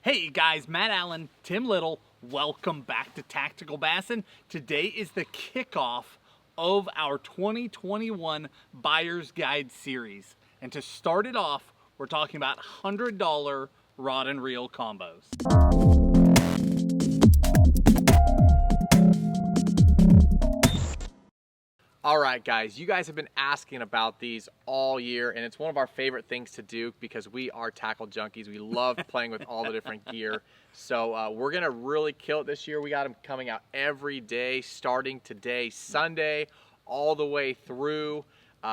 Hey guys, Matt Allen, Tim Little, welcome back to Tactical Bassin. Today is the kickoff of our 2021 Buyer's Guide series. And to start it off, we're talking about $100 rod and reel combos. All right, guys, you guys have been asking about these all year, and it's one of our favorite things to do because we are tackle junkies. We love playing with all the different gear. So we're going to really kill it this year. We got them coming out every day, starting today, Sunday, all the way through.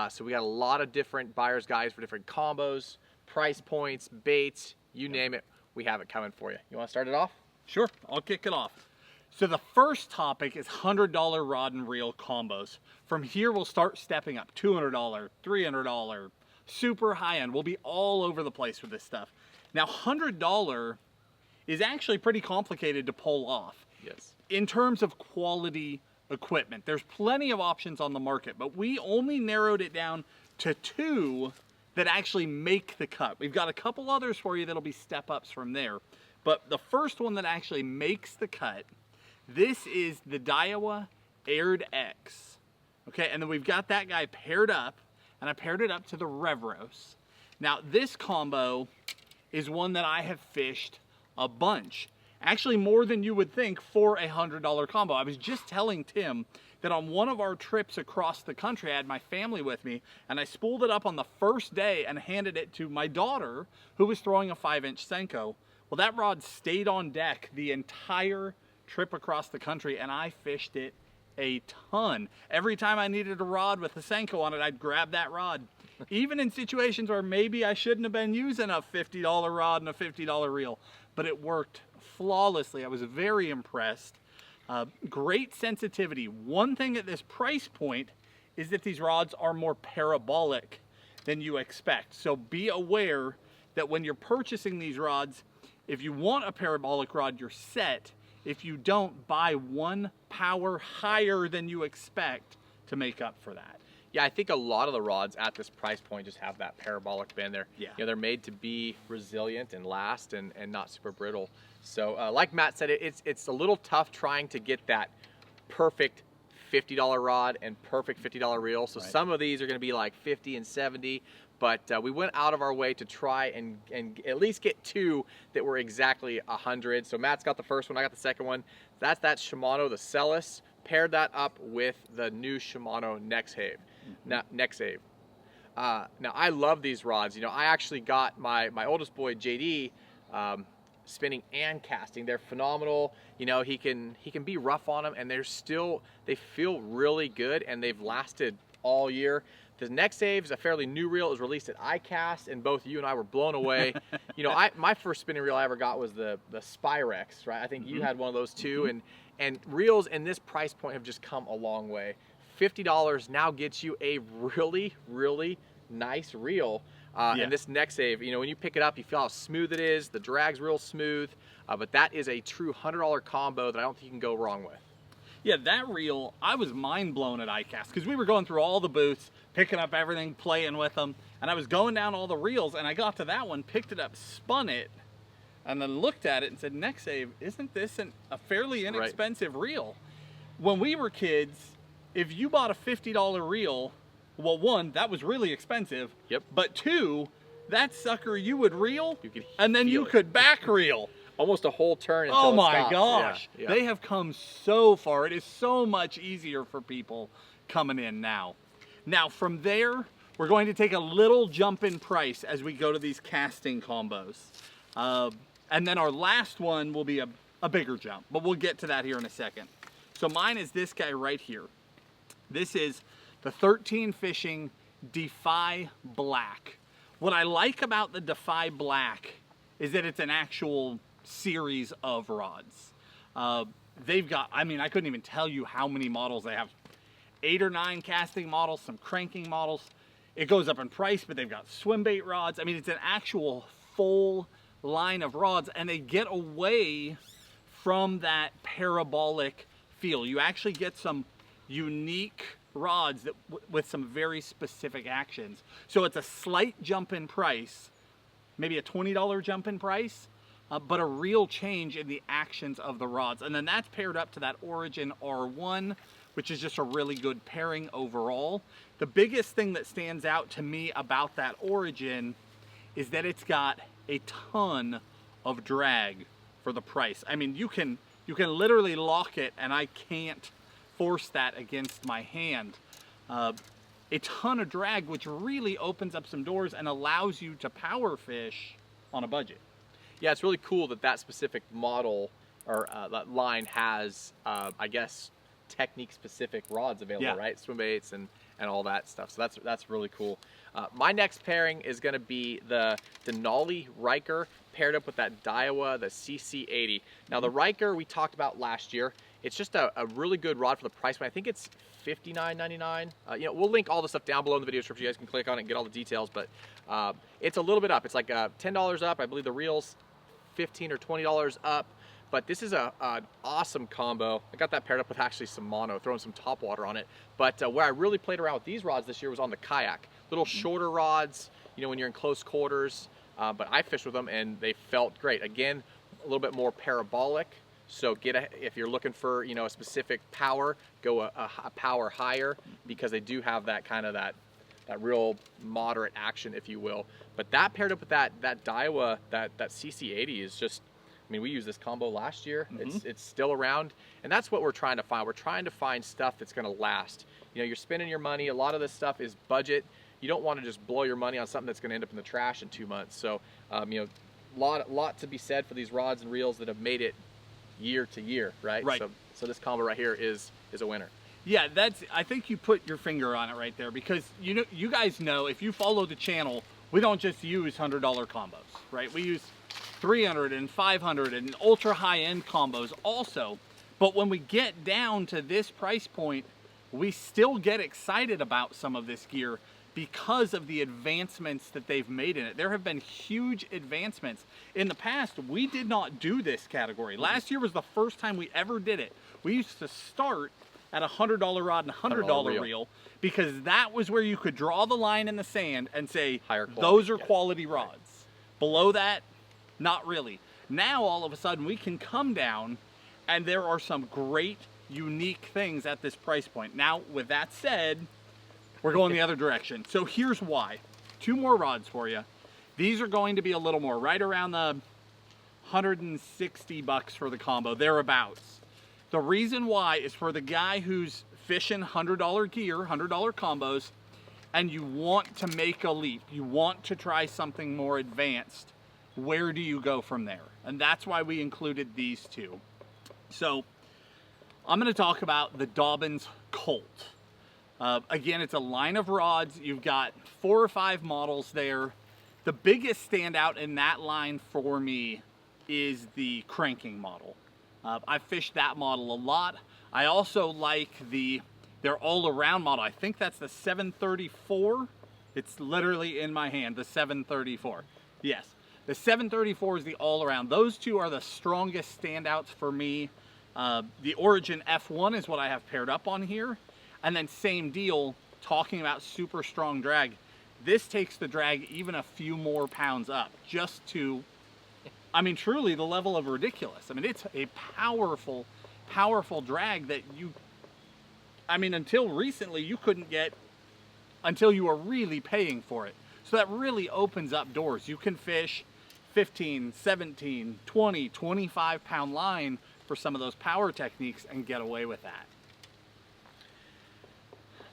So we got a lot of different buyer's guides for different combos, price points, baits, you name it. We have it coming for you. You want to start it off? Sure, I'll kick it off. So the first topic is $100 rod and reel combos. From here, we'll start stepping up. $200, $300, super high end. We'll be all over the place with this stuff. Now, $100 is actually pretty complicated to pull off. Yes. In terms of quality equipment, there's plenty of options on the market, but we only narrowed it down to two that actually make the cut. We've got a couple others for you that'll be step ups from there. But the first one that actually makes the cut, this is the Daiwa Aired X. Okay, and then we've got that guy paired up, and I paired it up to the Revros. Now, this combo is one that I have fished a bunch. Actually, more than you would think for a $100 combo. I was just telling Tim that on one of our trips across the country, I had my family with me, and I spooled it up on the first day and handed it to my daughter, who was throwing a 5-inch Senko. Well, that rod stayed on deck the entire trip across the country, and I fished it a ton. Every time I needed a rod with a Senko on it, I'd grab that rod. Even in situations where maybe I shouldn't have been using a $50 rod and a $50 reel, but it worked flawlessly. I was very impressed. Great sensitivity. One thing at this price point is that these rods are more parabolic than you expect. So be aware that when you're purchasing these rods, if you want a parabolic rod, you're set. If you don't, buy one power higher than you expect to make up for that. Yeah, I think a lot of the rods at this price point just have that parabolic bend. They're, Yeah. you know, they're made to be resilient and last and not super brittle. So like Matt said, it's a little tough trying to get that perfect $50 rod and perfect $50 reel. So Right. some of these are going to be like 50 and 70. But we went out of our way to try and at least get two that were exactly 100. So Matt's got the first one, I got the second one. That's that Shimano, the Celis. Paired that up with the new Shimano Nexave. Now I love these rods. You know, I actually got my oldest boy JD spinning and casting. They're phenomenal. You know, he can be rough on them, and they feel really good, and they've lasted all year. The Nexave is a fairly new reel. It was released at iCast, and both you and I were blown away. You know, my first spinning reel I ever got was the Spyrex, right? I think you had one of those too. And reels in this price point have just come a long way. $50 now gets you a really, really nice reel. And this Nexave, you know, when you pick it up, you feel how smooth it is. The drag's real smooth. But that is a true $100 combo that I don't think you can go wrong with. Yeah, that reel, I was mind blown at iCast because we were going through all the booths, picking up everything, playing with them, and I was going down all the reels, and I got to that one, picked it up, spun it, and then looked at it and said, Nexave, isn't this a fairly inexpensive reel? When we were kids, if you bought a $50 reel, well, one, that was really expensive. Yep. But two, that sucker you would reel, could and then you could back reel. Almost a whole turn until Oh it my stops. gosh. Yeah. They have come so far. It is so much easier for people coming in now. Now from there, we're going to take a little jump in price as we go to these casting combos. And then our last one will be a bigger jump, but we'll get to that here in a second. So mine is this guy right here. This is the 13 Fishing Defy Black. What I like about the Defy Black is that it's an actual series of rods. They've got, I mean, I couldn't even tell you how many models they have. 8 or 9 casting models, some cranking models. It goes up in price, but they've got swim bait rods. I mean, it's an actual full line of rods, and they get away from that parabolic feel. You actually get some unique rods that with some very specific actions. So it's a slight jump in price, maybe a $20 jump in price, but a real change in the actions of the rods. And then that's paired up to that Origin R1, which is just a really good pairing overall. The biggest thing that stands out to me about that Origin is that it's got a ton of drag for the price. I mean, you can literally lock it and I can't force that against my hand. A ton of drag, which really opens up some doors and allows you to power fish on a budget. Yeah, it's really cool that that specific model or that line has, I guess, technique-specific rods available, right? Swim baits and all that stuff. So that's really cool. My next pairing is going to be the Denali Riker paired up with that Daiwa, the CC80. Now the Riker we talked about last year. It's just a really good rod for the price point. I think it's $59.99. You know, we'll link all the stuff down below in the video description. You guys can click on it and get all the details. But it's a little bit up. It's like $10 up. I believe the reel's $15 or $20 up. But this is an awesome combo. I got that paired up with actually some mono, throwing some top water on it. But where I really played around with these rods this year was on the kayak. Little shorter rods, you know, when you're in close quarters. But I fished with them and they felt great. Again, a little bit more parabolic. So if you're looking for, you know, a specific power, go a power higher, because they do have that kind of that real moderate action, if you will. But that paired up with that Daiwa, that CC80 is just, I mean, we used this combo last year. It's still around, and that's what we're trying to find. We're trying to find stuff that's going to last. You know, you're spending your money. A lot of this stuff is budget. You don't want to just blow your money on something that's going to end up in the trash in 2 months. So, you know, lot to be said for these rods and reels that have made it year to year, right? So this combo right here is a winner. Yeah, I think you put your finger on it right there, because you guys know, if you follow the channel, we don't just use $100 combos, right? We use 300 and 500 and ultra high-end combos also. But when we get down to this price point, we still get excited about some of this gear because of the advancements that they've made in it. There have been huge advancements. In the past, we did not do this category. Last year was the first time we ever did it. We used to start at a $100 rod and $100 reel, because that was where you could draw the line in the sand and say, those are quality rods. Below that, not really. Now, all of a sudden, we can come down and there are some great, unique things at this price point. Now, with that said, we're going the other direction. So here's why. 2 more rods for you. These are going to be a little more, right around the $160 for the combo, thereabouts. The reason why is for the guy who's fishing $100 gear, $100 combos, and you want to make a leap, you want to try something more advanced, where do you go from there? And that's why we included these 2. So I'm going to talk about the Dobyns Colt. Again, it's a line of rods. You've got 4 or 5 models there. The biggest standout in that line for me is the cranking model. I've fished that model a lot. I also like their all-around model. I think that's the 734. It's literally in my hand, the 734. Yes, the 734 is the all-around. Those 2 are the strongest standouts for me. The Origin F1 is what I have paired up on here. And then same deal, talking about super strong drag. This takes the drag even a few more pounds up, just to, I mean, truly the level of ridiculous. I mean, it's a powerful, powerful drag that I mean, until recently you couldn't get until you were really paying for it. So that really opens up doors. You can fish 15, 17, 20, 25 pound line for some of those power techniques and get away with that.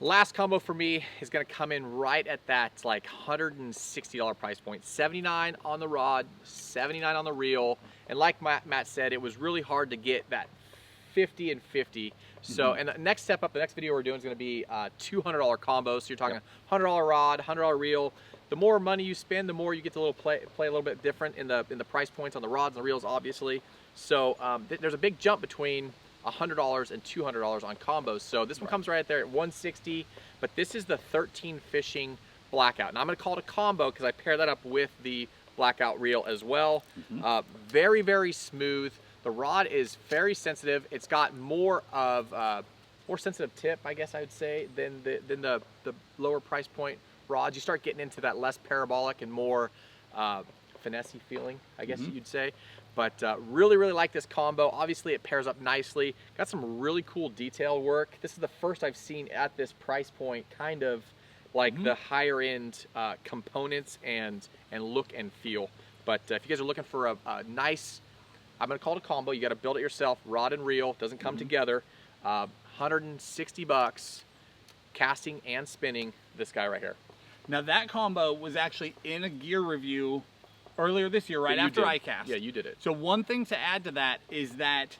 Last combo for me is going to come in right at that like $160 price point. $79 on the rod, $79 on the reel. And like Matt said, it was really hard to get that 50 and 50. So, and the next step up, the next video we're doing is going to be $200 combos. So you're talking $100 rod, $100 reel. The more money you spend, the more you get to play a little bit different in the price points on the rods and the reels, obviously. So there's a big jump between $100 and $200 on combos. So this one comes right there at $160, but this is the 13 fishing blackout. And I'm going to call it a combo because I pair that up with the blackout reel as well. Very, very smooth. The rod is very sensitive. It's got more of more sensitive tip, I guess I would say, than the lower price point rods. You start getting into that less parabolic and more finessey feeling, I guess you'd say. But really, really like this combo. Obviously, it pairs up nicely. Got some really cool detail work. This is the first I've seen at this price point, kind of like the higher end components and look and feel. But if you guys are looking for a nice, I'm gonna call it a combo, you gotta build it yourself, rod and reel, doesn't come together, 160 bucks, casting and spinning, this guy right here. Now that combo was actually in a gear review earlier this year, right after I cast. Yeah, you did it. So one thing to add to that is that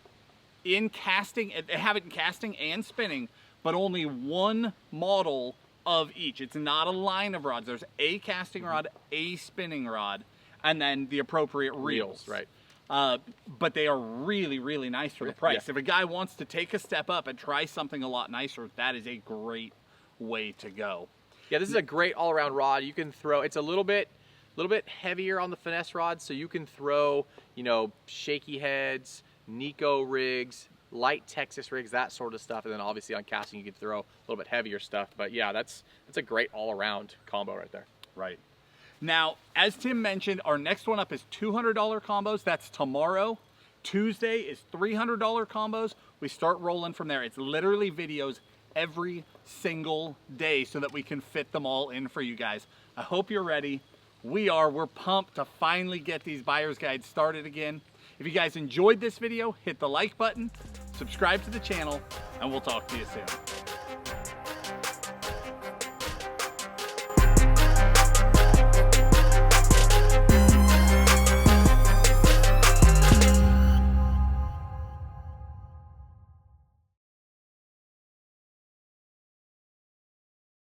in casting, they have it in casting and spinning, but only one model of each. It's not a line of rods. There's a casting rod, a spinning rod, and then the appropriate reels. Right. But they are really, really nice for the price. Yeah. If a guy wants to take a step up and try something a lot nicer, that is a great way to go. Yeah, this is a great all-around rod. You can throw, it's a little bit heavier on the finesse rod, so you can throw, you know, shaky heads, Nico rigs, light Texas rigs, that sort of stuff. And then obviously on casting, you can throw a little bit heavier stuff. But yeah, that's a great all-around combo right there. Right. Now, as Tim mentioned, our next one up is $200 combos. That's tomorrow. Tuesday is $300 combos. We start rolling from there. It's literally videos every single day so that we can fit them all in for you guys. I hope you're ready. We are. We're pumped to finally get these buyer's guides started again. If you guys enjoyed this video, hit the like button, subscribe to the channel, and we'll talk to you soon.